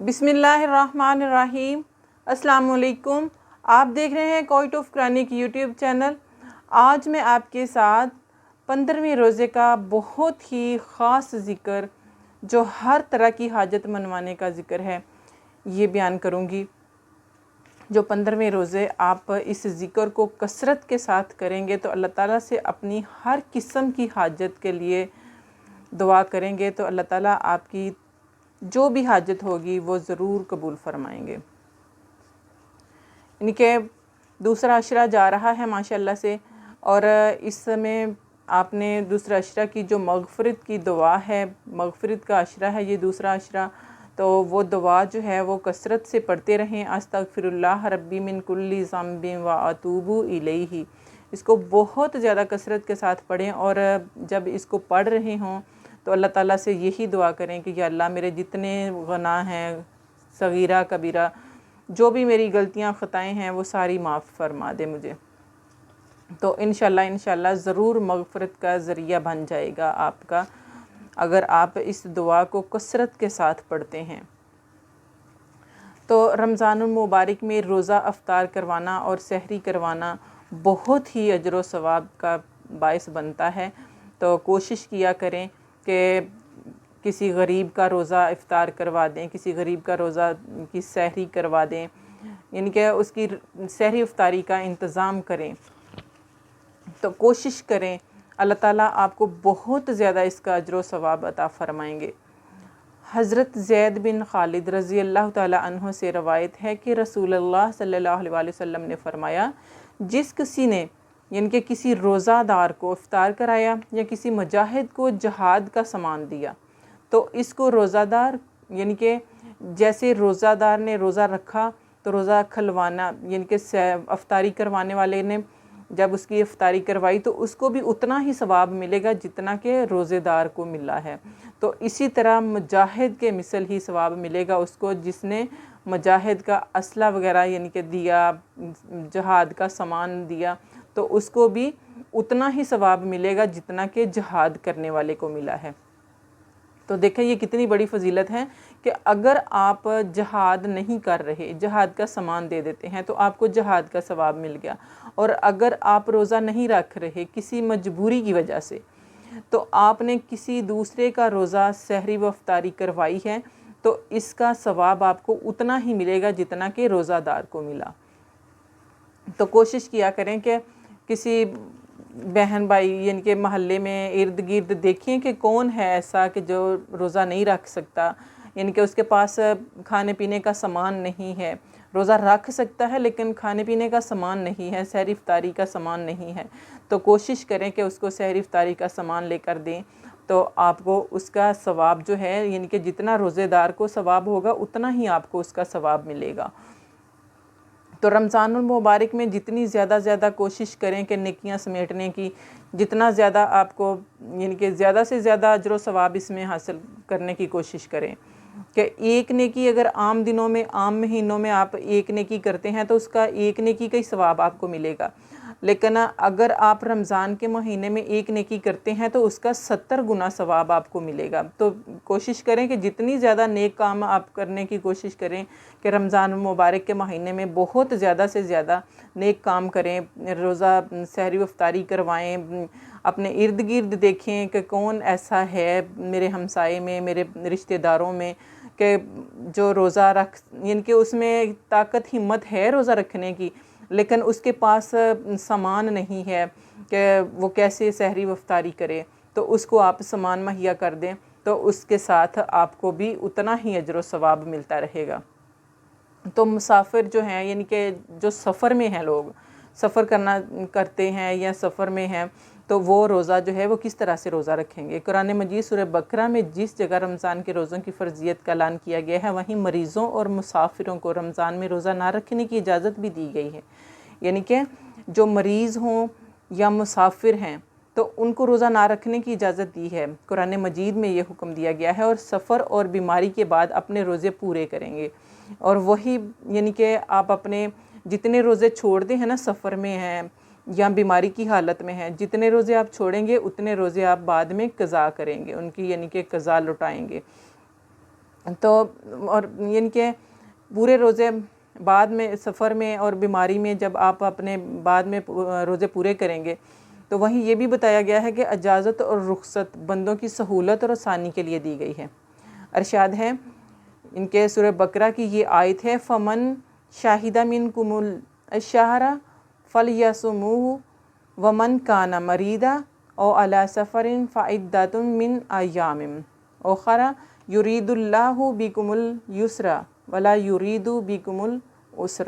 بسم اللہ الرحمن الرحیم۔ السلام علیکم۔ آپ دیکھ رہے ہیں quit of Quranic YouTube channel. آج میں آپ کے ساتھ 15ویں روزے کا بہت ہی خاص ذکر جو ہر طرح کی حاجت منوانے کا ذکر ہے یہ بیان کروں گی۔ جو 15ویں روزے آپ اس ذکر کو کثرت کے ساتھ کریں گے تو اللہ تعالیٰ سے اپنی ہر قسم کی حاجت کے لیے دعا کریں گے تو اللہ تعالیٰ آپ کی جو بھی حاجت ہوگی وہ ضرور قبول فرمائیں گے۔ یعنی کہ دوسرا عشرہ جا رہا ہے ماشاءاللہ سے، اور اس میں آپ نے دوسرا عشرہ کی جو مغفرت کی دعا ہے، مغفرت کا عشرہ ہے یہ دوسرا عشرہ، تو وہ دعا جو ہے وہ کثرت سے پڑھتے رہیں۔ استغفر اللہ ربی من کل ذنب و اتوب الیہ، اس کو بہت زیادہ کثرت کے ساتھ پڑھیں، اور جب اس کو پڑھ رہے ہوں تو اللہ تعالیٰ سے یہی دعا کریں کہ یا اللہ میرے جتنے گناہ ہیں صغیرہ کبیرہ، جو بھی میری غلطیاں خطائیں ہیں وہ ساری معاف فرما دے مجھے، تو انشاءاللہ ضرور مغفرت کا ذریعہ بن جائے گا آپ کا، اگر آپ اس دعا کو کثرت کے ساتھ پڑھتے ہیں۔ تو رمضان المبارک میں روزہ افطار کروانا اور سحری کروانا بہت ہی اجر و ثواب کا باعث بنتا ہے، تو کوشش کیا کریں کہ کسی غریب کا روزہ افطار کروا دیں، کسی غریب کا روزہ کی سحری کروا دیں، یعنی کہ اس کی سحری افطاری کا انتظام کریں، تو کوشش کریں، اللہ تعالیٰ آپ کو بہت زیادہ اس کا اجر و ثواب عطا فرمائیں گے۔ حضرت زید بن خالد رضی اللہ تعالیٰ عنہ سے روایت ہے کہ رسول اللہ صلی اللہ علیہ وسلم نے فرمایا، جس کسی نے یعنی کہ کسی روزہ دار کو افطار کرایا یا کسی مجاہد کو جہاد کا سامان دیا تو اس کو روزہ دار، یعنی کہ جیسے روزہ دار نے روزہ رکھا تو روزہ کھلوانا، یعنی کہ افطاری کروانے والے نے جب اس کی افطاری کروائی تو اس کو بھی اتنا ہی ثواب ملے گا جتنا کہ روزے دار کو ملا ہے، تو اسی طرح مجاہد کے مثل ہی ثواب ملے گا اس کو جس نے مجاہد کا اسلحہ وغیرہ یعنی کہ دیا، جہاد کا سامان دیا، تو اس کو بھی اتنا ہی ثواب ملے گا جتنا کہ جہاد کرنے والے کو ملا ہے۔ تو دیکھیں یہ کتنی بڑی فضیلت ہے کہ اگر آپ جہاد نہیں کر رہے، جہاد کا سامان دے دیتے ہیں تو آپ کو جہاد کا ثواب مل گیا، اور اگر آپ روزہ نہیں رکھ رہے کسی مجبوری کی وجہ سے تو آپ نے کسی دوسرے کا روزہ سحری و افطاری کروائی ہے تو اس کا ثواب آپ کو اتنا ہی ملے گا جتنا کہ روزہ دار کو ملا۔ تو کوشش کیا کریں کہ کسی بہن بھائی یعنی کہ محلے میں ارد گرد دیکھیں کہ کون ہے ایسا کہ جو روزہ نہیں رکھ سکتا، یعنی کہ اس کے پاس کھانے پینے کا سامان نہیں ہے، روزہ رکھ سکتا ہے لیکن کھانے پینے کا سامان نہیں ہے، سحری افطاری کا سامان نہیں ہے، تو کوشش کریں کہ اس کو سحری افطاری کا سامان لے کر دیں، تو آپ کو اس کا ثواب جو ہے یعنی کہ جتنا روزے دار کو ثواب ہوگا اتنا ہی آپ کو اس کا ثواب ملے گا۔ تو رمضان المبارک میں جتنی زیادہ کوشش کریں کہ نیکیاں سمیٹنے کی، جتنا زیادہ آپ کو یعنی کہ زیادہ سے زیادہ اجر و ثواب اس میں حاصل کرنے کی کوشش کریں، کہ ایک نیکی اگر عام دنوں میں، عام مہینوں میں آپ ایک نیکی کرتے ہیں تو اس کا ایک نیکی کا ہی ثواب آپ کو ملے گا، لیکن اگر آپ رمضان کے مہینے میں ایک نیکی کرتے ہیں تو اس کا 70 گنا ثواب آپ کو ملے گا۔ تو کوشش کریں کہ جتنی زیادہ نیک کام آپ کرنے کی کوشش کریں کہ رمضان مبارک کے مہینے میں بہت زیادہ سے زیادہ نیک کام کریں، روزہ سحری و افطاری کروائیں، اپنے ارد گرد دیکھیں کہ کون ایسا ہے میرے ہمسائے میں، میرے رشتہ داروں میں کہ جو روزہ رکھ یعنی کہ اس میں طاقت ہمت ہے روزہ رکھنے کی لیکن اس کے پاس سامان نہیں ہے کہ وہ کیسے سحری و افطاری کرے، تو اس کو آپ سامان مہیا کر دیں تو اس کے ساتھ آپ کو بھی اتنا ہی اجر و ثواب ملتا رہے گا۔ تو مسافر جو ہیں یعنی کہ جو سفر میں ہیں، لوگ سفر کرتے ہیں یا سفر میں ہیں تو وہ روزہ جو ہے وہ کس طرح سے روزہ رکھیں گے؟ قرآن مجید سورہ بقرہ میں جس جگہ رمضان کے روزوں کی فرضیت کا اعلان کیا گیا ہے وہیں مریضوں اور مسافروں کو رمضان میں روزہ نہ رکھنے کی اجازت بھی دی گئی ہے، یعنی کہ جو مریض ہوں یا مسافر ہیں تو ان کو روزہ نہ رکھنے کی اجازت دی ہے، قرآن مجید میں یہ حکم دیا گیا ہے، اور سفر اور بیماری کے بعد اپنے روزے پورے کریں گے، اور وہی یعنی کہ آپ اپنے جتنے روزے چھوڑ دیں ہیں نا، سفر میں ہیں یا بیماری کی حالت میں ہیں، جتنے روزے آپ چھوڑیں گے اتنے روزے آپ بعد میں قضا کریں گے، ان کی یعنی کہ قضا لٹائیں گے۔ تو اور یعنی کہ پورے روزے بعد میں سفر میں اور بیماری میں جب آپ اپنے بعد میں روزے پورے کریں گے تو وہیں یہ بھی بتایا گیا ہے کہ اجازت اور رخصت بندوں کی سہولت اور آسانی کے لیے دی گئی ہے۔ ارشاد ہے ان کے سورہ بقرہ کی یہ آیت ہے، فمن شاہدہ منکم الشہر فلیصموہ ومن کان مریضا او علی سفر فعدۃ من ایام اخر یرید اللہ بکم الیسر ولا یرید بکم العسر۔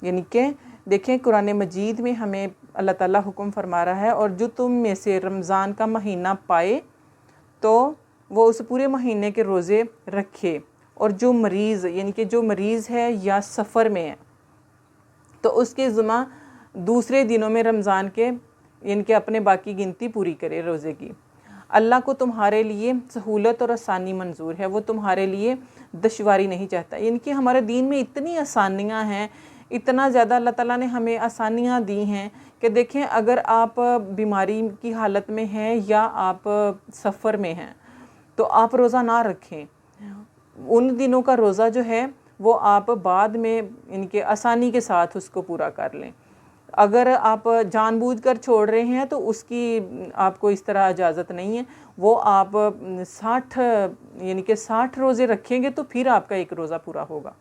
یعنی کہ دیکھیں قرآن مجید میں ہمیں اللہ تعالیٰ حکم فرما رہا ہے، اور جو تم میں سے رمضان کا مہینہ پائے تو وہ اس پورے مہینے کے روزے رکھے، اور جو مریض یعنی کہ جو مریض ہے یا سفر میں ہے تو اس کے ذمہ دوسرے دنوں میں رمضان کے یعنی کہ اپنے باقی گنتی پوری کرے روزے کی۔ اللہ کو تمہارے لیے سہولت اور آسانی منظور ہے، وہ تمہارے لیے دشواری نہیں چاہتا۔ یعنی کہ ہمارے دین میں اتنی آسانیاں ہیں، اتنا زیادہ اللہ تعالیٰ نے ہمیں آسانیاں دی ہیں کہ دیکھیں اگر آپ بیماری کی حالت میں ہیں یا آپ سفر میں ہیں تو آپ روزہ نہ رکھیں، ان دنوں کا روزہ جو ہے وہ آپ بعد میں یعنی کہ آسانی کے ساتھ اس کو پورا کر لیں۔ اگر آپ جان بوجھ کر چھوڑ رہے ہیں تو اس کی آپ کو اس طرح اجازت نہیں ہے، وہ آپ 60 یعنی کہ 60 روزے رکھیں گے تو پھر آپ کا ایک روزہ پورا ہوگا۔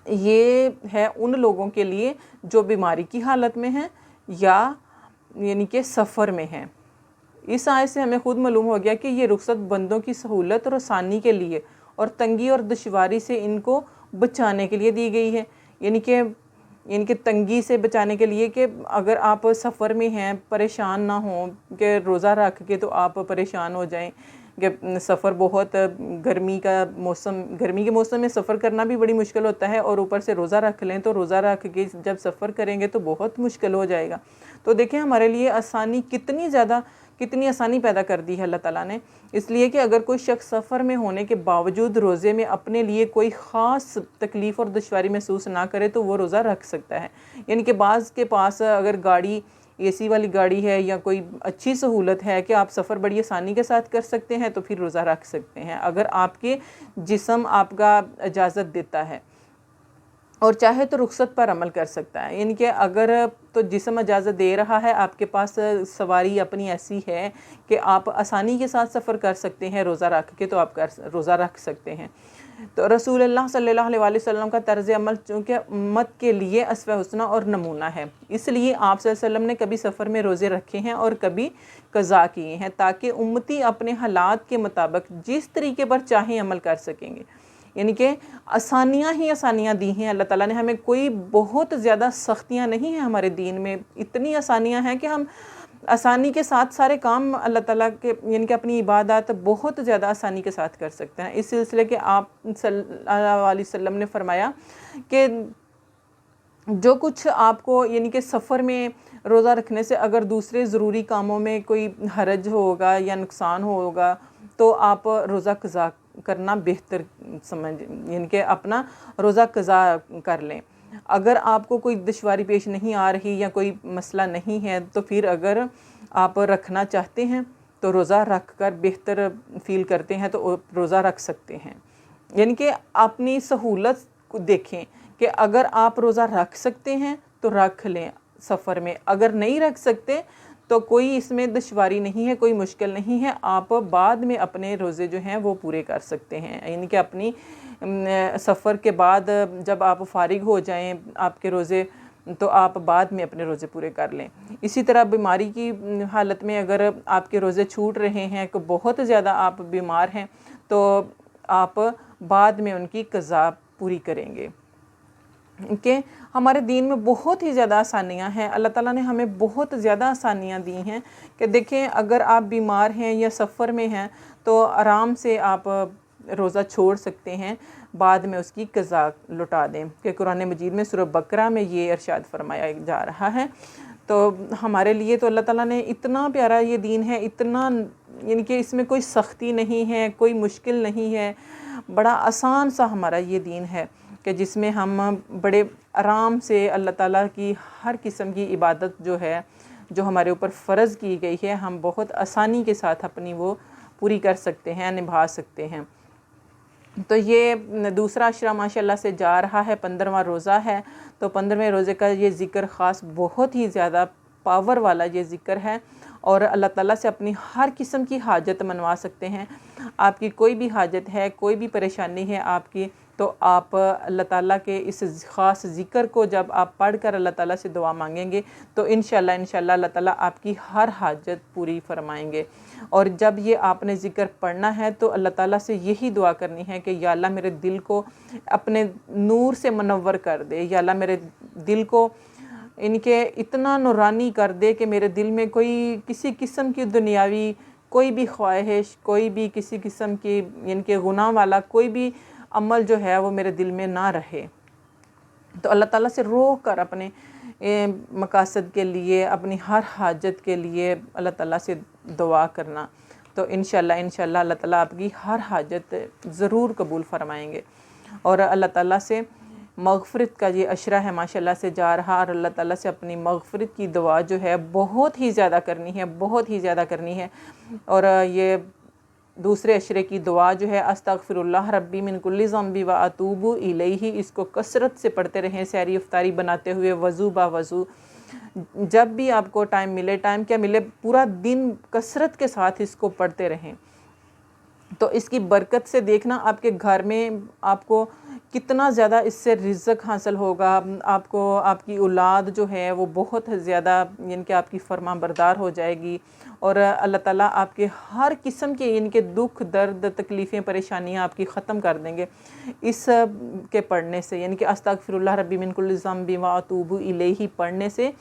یہ ہے ان لوگوں کے لیے جو بیماری کی حالت میں ہیں یا یعنی کہ سفر میں ہیں۔ اس آیت سے ہمیں خود معلوم ہو گیا کہ یہ رخصت بندوں کی سہولت اور آسانی کے لیے اور تنگی اور دشواری سے ان کو بچانے کے لیے دی گئی ہے، یعنی کہ تنگی سے بچانے کے لیے کہ اگر آپ سفر میں ہیں پریشان نہ ہوں کہ روزہ رکھ کے تو آپ پریشان ہو جائیں کہ سفر بہت گرمی کے موسم میں سفر کرنا بھی بڑی مشکل ہوتا ہے، اور اوپر سے روزہ رکھ لیں تو روزہ رکھ کے جب سفر کریں گے تو بہت مشکل ہو جائے گا۔ تو دیکھیں ہمارے لیے آسانی کتنی آسانی پیدا کر دی ہے اللہ تعالیٰ نے، اس لیے کہ اگر کوئی شخص سفر میں ہونے کے باوجود روزے میں اپنے لیے کوئی خاص تکلیف اور دشواری محسوس نہ کرے تو وہ روزہ رکھ سکتا ہے۔ یعنی کہ بعض کے پاس اگر گاڑی اے سی والی گاڑی ہے یا کوئی اچھی سہولت ہے کہ آپ سفر بڑی آسانی کے ساتھ کر سکتے ہیں تو پھر روزہ رکھ سکتے ہیں، اگر آپ کے جسم آپ کا اجازت دیتا ہے، اور چاہے تو رخصت پر عمل کر سکتا ہے۔ یعنی کہ اگر تو جسم اجازت دے رہا ہے، آپ کے پاس سواری اپنی ایسی ہے کہ آپ آسانی کے ساتھ سفر کر سکتے ہیں روزہ رکھ کے، تو آپ روزہ رکھ سکتے ہیں۔ تو رسول اللہ صلی اللہ علیہ وسلم کا طرز عمل چونکہ امت کے لیے اسوہ حسنہ اور نمونہ ہے، اس لیے آپ صلی اللہ علیہ وسلم نے کبھی سفر میں روزے رکھے ہیں اور کبھی قضا کیے ہیں، تاکہ امتی اپنے حالات کے مطابق جس طریقے پر چاہیں عمل کر سکیں گے۔ یعنی کہ آسانیاں ہی آسانیاں دی ہیں اللہ تعالیٰ نے ہمیں، کوئی بہت زیادہ سختیاں نہیں ہیں ہمارے دین میں، اتنی آسانیاں ہیں کہ ہم آسانی کے ساتھ سارے کام اللہ تعالیٰ کے یعنی کہ اپنی عبادات بہت زیادہ آسانی کے ساتھ کر سکتے ہیں۔ اس سلسلے کہ آپ صلی اللہ علیہ وسلم نے فرمایا کہ جو کچھ آپ کو یعنی کہ سفر میں روزہ رکھنے سے اگر دوسرے ضروری کاموں میں کوئی حرج ہوگا یا نقصان ہوگا تو آپ روزہ قضا کرنا بہتر یعنی کہ اپنا روزہ قضا کر لیں۔ اگر آپ کو کوئی دشواری پیش نہیں آ رہی یا کوئی مسئلہ نہیں ہے تو پھر اگر آپ رکھنا چاہتے ہیں تو روزہ رکھ کر بہتر فیل کرتے ہیں تو روزہ رکھ سکتے ہیں۔ یعنی کہ اپنی سہولت کو دیکھیں کہ اگر آپ روزہ رکھ سکتے ہیں تو رکھ لیں سفر میں، اگر نہیں رکھ سکتے تو کوئی اس میں دشواری نہیں ہے، کوئی مشکل نہیں ہے، آپ بعد میں اپنے روزے جو ہیں وہ پورے کر سکتے ہیں۔ یعنی کہ اپنی سفر کے بعد جب آپ فارغ ہو جائیں آپ کے روزے تو آپ بعد میں اپنے روزے پورے کر لیں۔ اسی طرح بیماری کی حالت میں اگر آپ کے روزے چھوٹ رہے ہیں کہ بہت زیادہ آپ بیمار ہیں تو آپ بعد میں ان کی قضا پوری کریں گے۔ کہ ہمارے دین میں بہت ہی زیادہ آسانیاں ہیں، اللہ تعالیٰ نے ہمیں بہت زیادہ آسانیاں دی ہیں کہ دیکھیں اگر آپ بیمار ہیں یا سفر میں ہیں تو آرام سے آپ روزہ چھوڑ سکتے ہیں، بعد میں اس کی قضا لوٹا دیں، کہ قرآن مجید میں سورہ بقرہ میں یہ ارشاد فرمایا جا رہا ہے۔ تو ہمارے لیے تو اللہ تعالیٰ نے اتنا پیارا یہ دین ہے، اتنا یعنی کہ اس میں کوئی سختی نہیں ہے، کوئی مشکل نہیں ہے، بڑا آسان سا ہمارا یہ دین ہے کہ جس میں ہم بڑے آرام سے اللہ تعالیٰ کی ہر قسم کی عبادت جو ہے جو ہمارے اوپر فرض کی گئی ہے ہم بہت آسانی کے ساتھ اپنی وہ پوری کر سکتے ہیں، نبھا سکتے ہیں۔ تو یہ دوسرا عشرہ ماشاءاللہ سے جا رہا ہے، 15واں روزہ ہے، تو 15ویں روزے کا یہ ذکر خاص بہت ہی زیادہ پاور والا یہ ذکر ہے، اور اللہ تعالیٰ سے اپنی ہر قسم کی حاجت منوا سکتے ہیں۔ آپ کی کوئی بھی حاجت ہے، کوئی بھی پریشانی ہے آپ کی، تو آپ اللہ تعالیٰ کے اس خاص ذکر کو جب آپ پڑھ کر اللہ تعالیٰ سے دعا مانگیں گے تو انشاءاللہ اللہ تعالیٰ آپ کی ہر حاجت پوری فرمائیں گے۔ اور جب یہ آپ نے ذکر پڑھنا ہے تو اللہ تعالیٰ سے یہی دعا کرنی ہے کہ یا اللہ میرے دل کو اپنے نور سے منور کر دے، یا اللہ میرے دل کو ان کے اتنا نورانی کر دے کہ میرے دل میں کوئی کسی قسم کی دنیاوی کوئی بھی خواہش، کوئی بھی کسی قسم کی ان کے گناہ والا کوئی بھی عمل جو ہے وہ میرے دل میں نہ رہے۔ تو اللہ تعالیٰ سے رو کر اپنے مقاصد کے لیے، اپنی ہر حاجت کے لیے اللہ تعالیٰ سے دعا کرنا، تو انشاءاللہ اللہ تعالیٰ آپ کی ہر حاجت ضرور قبول فرمائیں گے۔ اور اللہ تعالیٰ سے مغفرت کا یہ عشرہ ہے ماشاءاللہ سے جا رہا، اور اللہ تعالیٰ سے اپنی مغفرت کی دعا جو ہے بہت ہی زیادہ کرنی ہے، بہت ہی زیادہ کرنی ہے۔ اور یہ دوسرے عشرے کی دعا جو ہے استغفر اللہ ربی من کل ذنب و اتوب الیہ، اس کو کثرت سے پڑھتے رہیں، سحری افطاری بناتے ہوئے، وضو با وضو، جب بھی آپ کو ٹائم ملے، ٹائم کیا ملے، پورا دن کثرت کے ساتھ اس کو پڑھتے رہیں۔ تو اس کی برکت سے دیکھنا آپ کے گھر میں آپ کو کتنا زیادہ اس سے رزق حاصل ہوگا، آپ کو آپ کی اولاد جو ہے وہ بہت زیادہ ان کے آپ کی فرما بردار ہو جائے گی، اور اللہ تعالیٰ آپ کے ہر قسم کے ان کے دکھ درد تکلیفیں پریشانیاں آپ کی ختم کر دیں گے اس کے پڑھنے سے، یعنی کہ استغفر اللہ ربی من کل ذنب و اتوب الیہ پڑھنے سے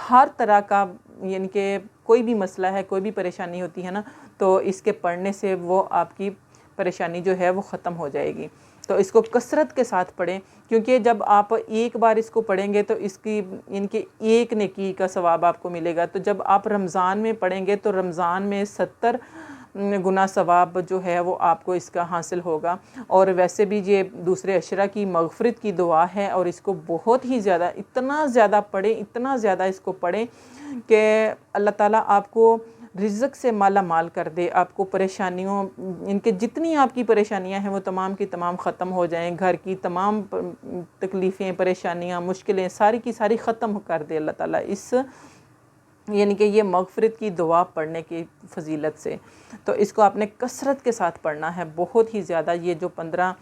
ہر طرح کا یعنی کہ کوئی بھی مسئلہ ہے، کوئی بھی پریشانی ہوتی ہے نا، تو اس کے پڑھنے سے وہ آپ کی پریشانی جو ہے وہ ختم ہو جائے گی۔ تو اس کو کثرت کے ساتھ پڑھیں، کیونکہ جب آپ ایک بار اس کو پڑھیں گے تو اس کی ان کے ایک نیکی کا ثواب آپ کو ملے گا، تو جب آپ رمضان میں پڑھیں گے تو رمضان میں 70 گنا ثواب جو ہے وہ آپ کو اس کا حاصل ہوگا۔ اور ویسے بھی یہ دوسرے عشرہ کی مغفرت کی دعا ہے، اور اس کو بہت ہی زیادہ اتنا زیادہ پڑھیں، اتنا زیادہ اس کو پڑھیں کہ اللہ تعالیٰ آپ کو رزق سے مالا مال کر دے، آپ کو پریشانیوں ان کے جتنی آپ کی پریشانیاں ہیں وہ تمام کی تمام ختم ہو جائیں، گھر کی تمام تکلیفیں، پریشانیاں، مشکلیں ساری کی ساری ختم کر دے اللہ تعالیٰ اس یعنی کہ یہ مغفرت کی دعا پڑھنے کی فضیلت سے۔ تو اس کو آپ نے کثرت کے ساتھ پڑھنا ہے، بہت ہی زیادہ۔ یہ جو 15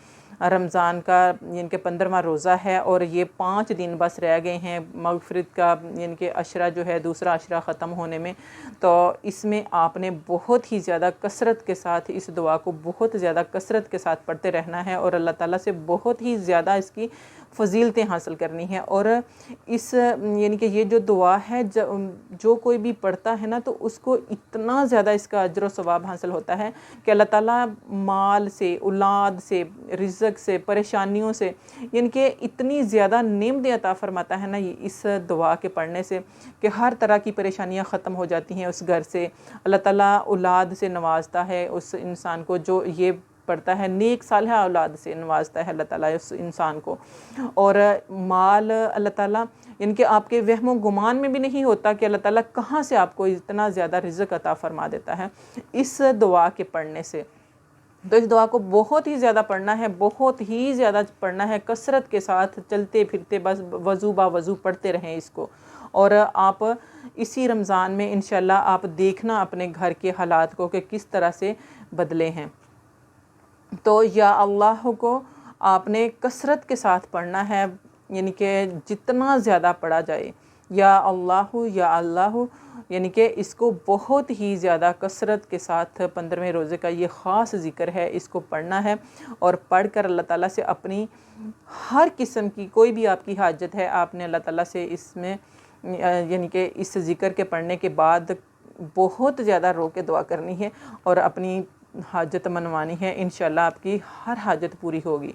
رمضان کا یعنی کہ 15واں روزہ ہے، اور یہ 5 دن بس رہ گئے ہیں مغفرت کا یعنی کہ عشرہ جو ہے دوسرا عشرہ ختم ہونے میں، تو اس میں آپ نے بہت ہی زیادہ کثرت کے ساتھ اس دعا کو بہت زیادہ کثرت کے ساتھ پڑھتے رہنا ہے، اور اللہ تعالیٰ سے بہت ہی زیادہ اس کی فضیلتیں حاصل کرنی ہیں۔ اور اس یعنی کہ یہ جو دعا ہے جو کوئی بھی پڑھتا ہے نا تو اس کو اتنا زیادہ اس کا اجر و ثواب حاصل ہوتا ہے کہ اللہ تعالیٰ مال سے، اولاد سے، رزق سے، پریشانیوں سے یعنی کہ اتنی زیادہ نعمتیں عطا فرماتا ہے نا اس دعا کے پڑھنے سے کہ ہر طرح کی پریشانیاں ختم ہو جاتی ہیں اس گھر سے۔ اللہ تعالیٰ اولاد سے نوازتا ہے اس انسان کو جو یہ پڑھتا ہے، نیک صالحہ اولاد سے نوازتا ہے اللہ تعالیٰ اس انسان کو، اور مال اللہ تعالیٰ ان کے آپ کے وہم و گمان میں بھی نہیں ہوتا کہ اللہ تعالیٰ کہاں سے آپ کو اتنا زیادہ رزق عطا فرما دیتا ہے اس دعا کے پڑھنے سے۔ تو اس دعا کو بہت ہی زیادہ پڑھنا ہے، بہت ہی زیادہ پڑھنا ہے، کثرت کے ساتھ چلتے پھرتے بس وضو با وضو پڑھتے رہیں اس کو۔ اور آپ اسی رمضان میں انشاءاللہ آپ دیکھنا اپنے گھر کے حالات کو کہ کس طرح سے بدلے ہیں۔ تو یا اللہ کو آپ نے کثرت کے ساتھ پڑھنا ہے، یعنی کہ جتنا زیادہ پڑھا جائے، یا اللہ یعنی کہ اس کو بہت ہی زیادہ کثرت کے ساتھ 15ویں روزے کا یہ خاص ذکر ہے، اس کو پڑھنا ہے، اور پڑھ کر اللہ تعالیٰ سے اپنی ہر قسم کی کوئی بھی آپ کی حاجت ہے آپ نے اللہ تعالیٰ سے اس میں یعنی کہ اس ذکر کے پڑھنے کے بعد بہت زیادہ رو کے دعا کرنی ہے اور اپنی حاجت منوانی ہے، انشاءاللہ آپ کی ہر حاجت پوری ہوگی۔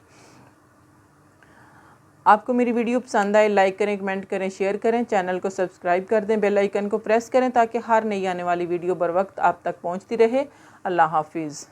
آپ کو میری ویڈیو پسند آئے لائک کریں، کمنٹ کریں، شیئر کریں، چینل کو سبسکرائب کر دیں، بیل آئیکن کو پریس کریں تاکہ ہر نئی آنے والی ویڈیو بر وقت آپ تک پہنچتی رہے۔ اللہ حافظ۔